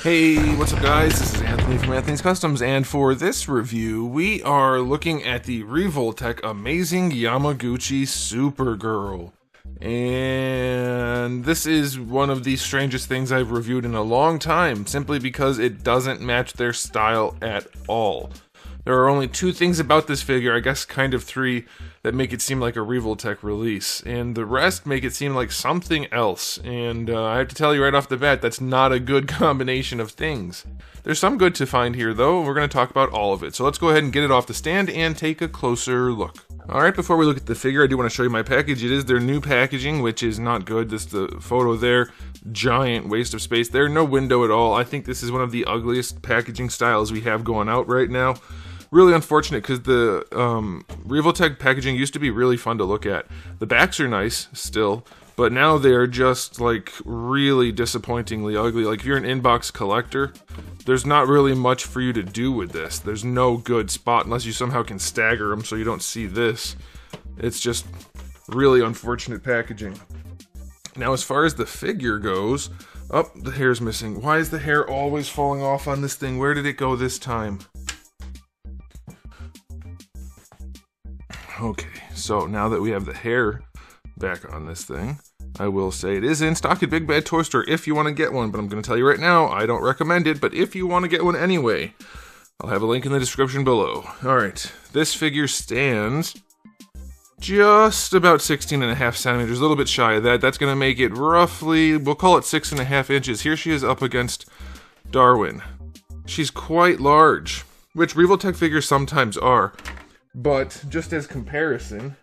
Hey, what's up guys? This is Anthony from Anthony's Customs, and for this review, we are looking at the Revoltech Amazing Yamaguchi SUPERGIRL. And this is one of the strangest things I've reviewed in a long time, simply because it doesn't match their style at all. There are only two things about this figure, I guess kind of three, that make it seem like a Revoltech release, and the rest make it seem like something else, and I have to tell you right off the bat, that's not a good combination of things. There's some good to find here though, we're going to talk about all of it, so let's go ahead and get it off the stand and take a closer look. Alright, before we look at the figure, I do want to show you my package. It is their new packaging, which is not good. This the photo there, giant waste of space there, no window at all. I think this is one of the ugliest packaging styles we have going out right now. Really unfortunate because the Revoltech packaging used to be really fun to look at. The backs are nice still, but now they're just like really disappointingly ugly. Like if you're an inbox collector, there's not really much for you to do with this. There's no good spot unless you somehow can stagger them so you don't see this. It's just really unfortunate packaging. Now as far as the figure goes, oh, the hair's missing. Why is the hair always falling off on this thing? Where did it go this time? Okay, so now that we have the hair back on this thing, I will say it is in stock at Big Bad Toy Store if you want to get one, but I'm going to tell you right now, I don't recommend it, but if you want to get one anyway, I'll have a link in the description below. Alright, this figure stands just about 16.5 centimeters, a little bit shy of that. That's going to make it roughly, we'll call it 6.5 inches. Here she is up against Darwin. She's quite large, which Revoltech figures sometimes are. But, just as comparison,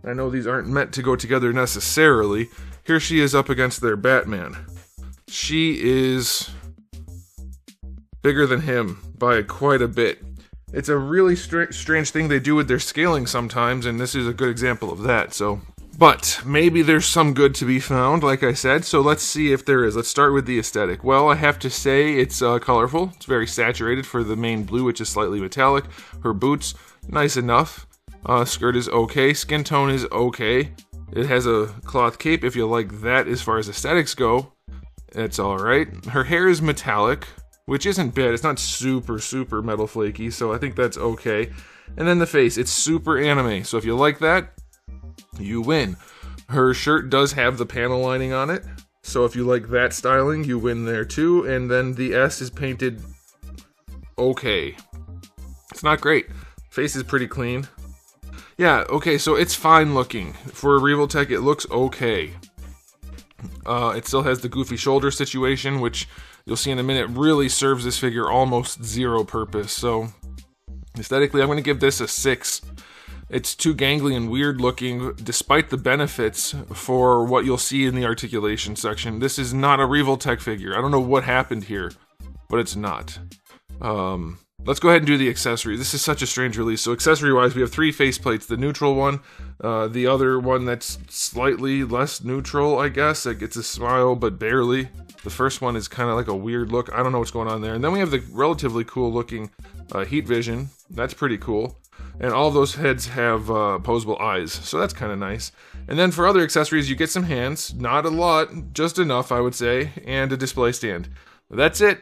I know these aren't meant to go together necessarily, here she is up against their Batman. She is bigger than him by quite a bit. It's a really strange thing they do with their scaling sometimes, and this is a good example of that, so... But, maybe there's some good to be found, like I said, so let's see if there is. Let's start with the aesthetic. Well, I have to say it's colorful. It's very saturated for the main blue, which is slightly metallic. Her boots, nice enough. Skirt is okay. Skin tone is okay. It has a cloth cape, if you like that as far as aesthetics go. It's alright. Her hair is metallic, which isn't bad. It's not super metal flaky, so I think that's okay. And then the face, it's super anime, so if you like that, you win. Her shirt does have the panel lining on it, so if you like that styling, you win there too. And then the S is painted okay. It's not great. Face is pretty clean. Yeah, okay, so it's fine looking. For a Revoltech, it looks okay. It still has the goofy shoulder situation, which you'll see in a minute really serves this figure almost zero purpose. So aesthetically, I'm going to give this a 6. It's too gangly and weird looking, despite the benefits for what you'll see in the articulation section. This is not a Revoltech figure. I don't know what happened here, but it's not. Let's go ahead and do the accessory. This is such a strange release. So accessory-wise, we have 3 faceplates. The neutral one, the other one that's slightly less neutral, I guess. It gets a smile, but barely. The first one is kind of like a weird look. I don't know what's going on there. And then we have the relatively cool-looking heat vision. That's pretty cool. And all of those heads have poseable eyes, so that's kind of nice. And then for other accessories, you get some hands, not a lot, just enough I would say, and a display stand. That's it.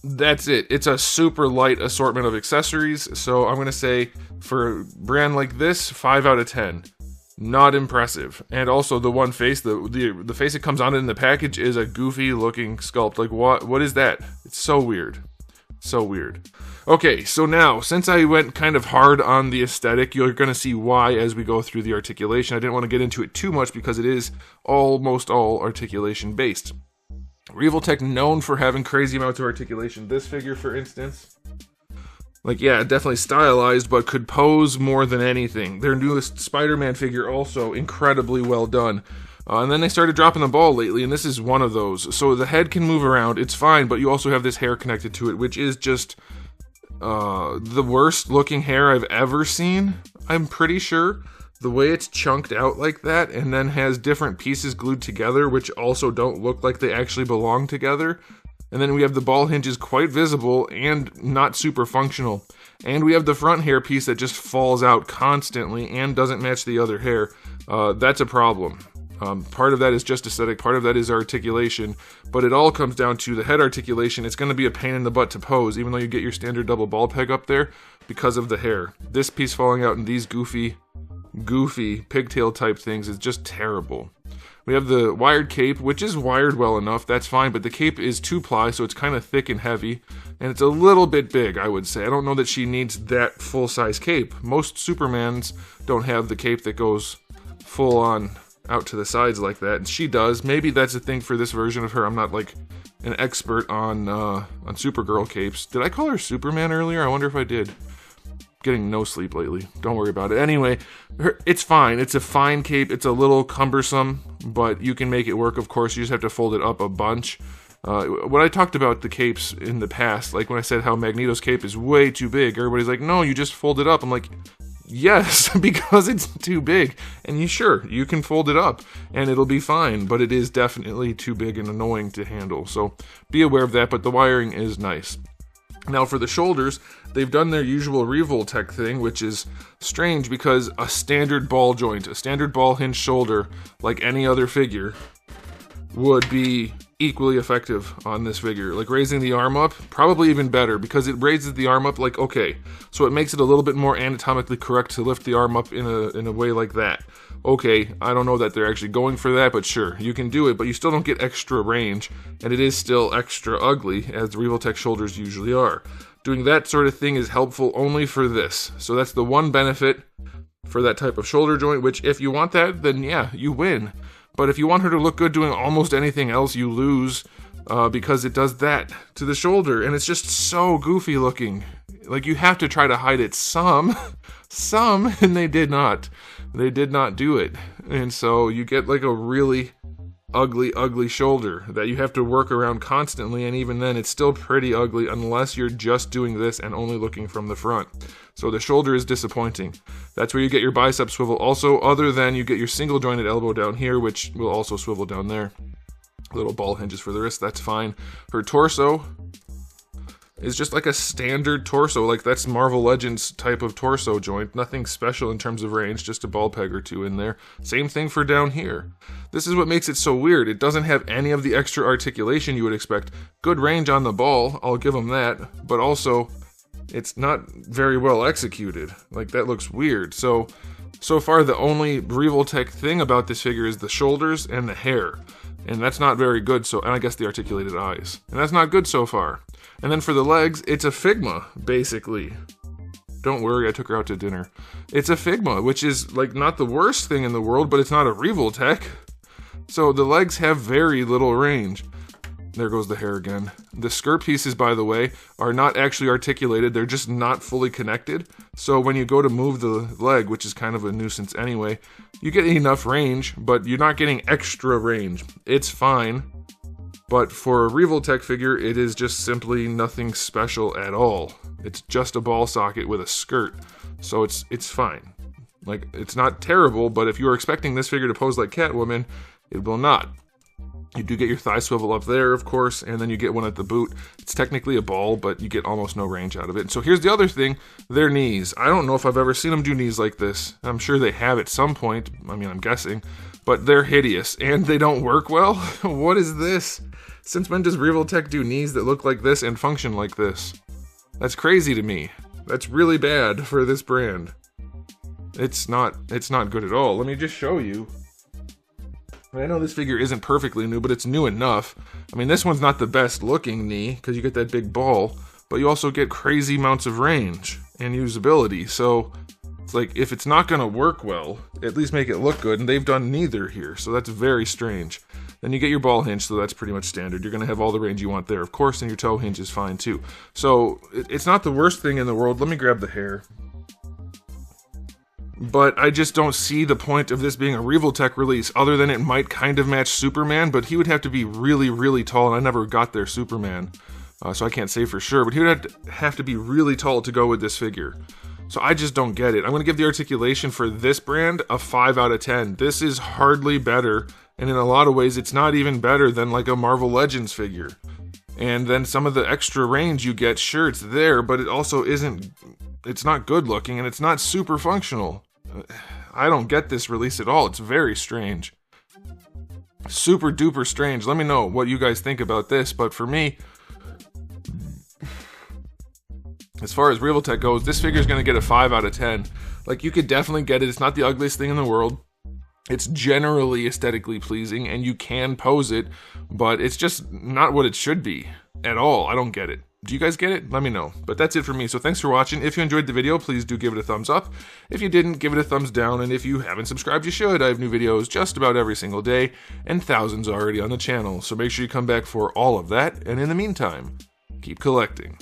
That's it. It's a super light assortment of accessories, so I'm going to say for a brand like this, 5 out of 10. Not impressive. And also the one face, the face that comes on it in the package is a goofy looking sculpt. Like what is that? It's so weird. So weird. Okay, so now, since I went kind of hard on the aesthetic, you're going to see why as we go through the articulation. I didn't want to get into it too much because it is almost all articulation based. Revoltech known for having crazy amounts of articulation. This figure, for instance, like, yeah, definitely stylized, but could pose more than anything. Their newest Spider-Man figure also incredibly well done. And then they started dropping the ball lately, and this is one of those. So the head can move around, it's fine, but you also have this hair connected to it, which is just the worst looking hair I've ever seen, I'm pretty sure. The way it's chunked out like that, and then has different pieces glued together, which also don't look like they actually belong together. And then we have the ball hinges quite visible and not super functional. And we have the front hair piece that just falls out constantly and doesn't match the other hair. That's a problem. Part of that is just aesthetic, part of that is articulation, but it all comes down to the head articulation. It's going to be a pain in the butt to pose, even though you get your standard double ball peg up there, because of the hair. This piece falling out in these goofy pigtail type things is just terrible. We have the wired cape, which is wired well enough, that's fine, but the cape is 2-ply, so it's kind of thick and heavy, and it's a little bit big, I would say. I don't know that she needs that full-size cape. Most Supermans don't have the cape that goes full on out to the sides like that, and she does. Maybe that's a thing for this version of her. I'm not like an expert on Supergirl capes. Did I call her Superman earlier? I wonder if I did. Getting no sleep lately. Don't worry about it. Anyway, it's fine. It's a fine cape. It's a little cumbersome, but you can make it work, of course. You just have to fold it up a bunch. When I talked about the capes in the past, like when I said how Magneto's cape is way too big, everybody's like, no, you just fold it up. I'm like, yes, because it's too big. And you can fold it up and it'll be fine, but it is definitely too big and annoying to handle. So be aware of that, but the wiring is nice. Now for the shoulders, they've done their usual Revoltech thing, which is strange because a standard ball joint, a standard ball hinge shoulder, like any other figure, would be equally effective on this figure. Like raising the arm up, probably even better, because it raises the arm up like, okay, so it makes it a little bit more anatomically correct to lift the arm up in a way like that. Okay, I don't know that they're actually going for that, but sure, you can do it, but you still don't get extra range, and it is still extra ugly, as the Revoltech shoulders usually are. Doing that sort of thing is helpful only for this. So that's the one benefit for that type of shoulder joint, which if you want that, then yeah, you win. But if you want her to look good doing almost anything else, you lose, because it does that to the shoulder, and it's just so goofy looking. Like, you have to try to hide it some, and they did not. They did not do it. And so you get like a really ugly shoulder that you have to work around constantly, and even then it's still pretty ugly unless you're just doing this and only looking from the front. So the shoulder is disappointing. That's where you get your bicep swivel. Also, other than you get your single jointed elbow down here, which will also swivel down there. Little ball hinges for the wrist, that's fine. Her torso is just like a standard torso, like that's Marvel Legends type of torso joint. Nothing special in terms of range, just a ball peg or two in there. Same thing for down here. This is what makes it so weird. It doesn't have any of the extra articulation you would expect. Good range on the ball, I'll give them that, but also it's not very well executed. Like, that looks weird. So far the only Revoltech thing about this figure is the shoulders and the hair. And that's not very good, and I guess the articulated eyes. And that's not good so far. And then for the legs, it's a Figma, basically. Don't worry, I took her out to dinner. It's a Figma, which is, like, not the worst thing in the world, but it's not a Revoltech. So the legs have very little range. There goes the hair again. The skirt pieces, by the way, are not actually articulated. They're just not fully connected. So when you go to move the leg, which is kind of a nuisance anyway, you get enough range, but you're not getting extra range. It's fine. But for a Revoltech figure, it is just simply nothing special at all. It's just a ball socket with a skirt. So it's fine. Like, it's not terrible, but if you are expecting this figure to pose like Catwoman, it will not. You do get your thigh swivel up there, of course, and then you get one at the boot. It's technically a ball, but you get almost no range out of it. And so here's the other thing, their knees. I don't know if I've ever seen them do knees like this. I'm sure they have at some point. I mean, I'm guessing. But they're hideous, and they don't work well. What is this? Since when does Revoltech do knees that look like this and function like this? That's crazy to me. That's really bad for this brand. It's not good at all. Let me just show you. I know this figure isn't perfectly new, but it's new enough. I mean, this one's not the best looking knee, because you get that big ball, but you also get crazy amounts of range and usability. So it's like, if it's not going to work well, at least make it look good, and they've done neither here, so that's very strange. Then you get your ball hinge, so that's pretty much standard. You're going to have all the range you want there, of course, and your toe hinge is fine too. So it's not the worst thing in the world. Let me grab the hair. But I just don't see the point of this being a Revoltech release, other than it might kind of match Superman, but he would have to be really, really tall, and I never got their Superman, so I can't say for sure, but he would have to be really tall to go with this figure. So I just don't get it. I'm going to give the articulation for this brand a 5 out of 10. This is hardly better, and in a lot of ways, it's not even better than like a Marvel Legends figure. And then some of the extra range you get, sure, it's there, but it also isn't, it's not good looking, and it's not super functional. I don't get this release at all. It's very strange. super duper strange. Let me know what you guys think about this, but for me, as far as Revoltech goes, this figure is going to get a 5 out of 10. Like, you could definitely get it. It's not the ugliest thing in the world. It's generally aesthetically pleasing, and you can pose it, but it's just not what it should be at all. I don't get it. Do you guys get it? Let me know. But that's it for me, so thanks for watching. If you enjoyed the video, please do give it a thumbs up. If you didn't, give it a thumbs down, and if you haven't subscribed, you should. I have new videos just about every single day, and thousands already on the channel, so make sure you come back for all of that, and in the meantime, keep collecting.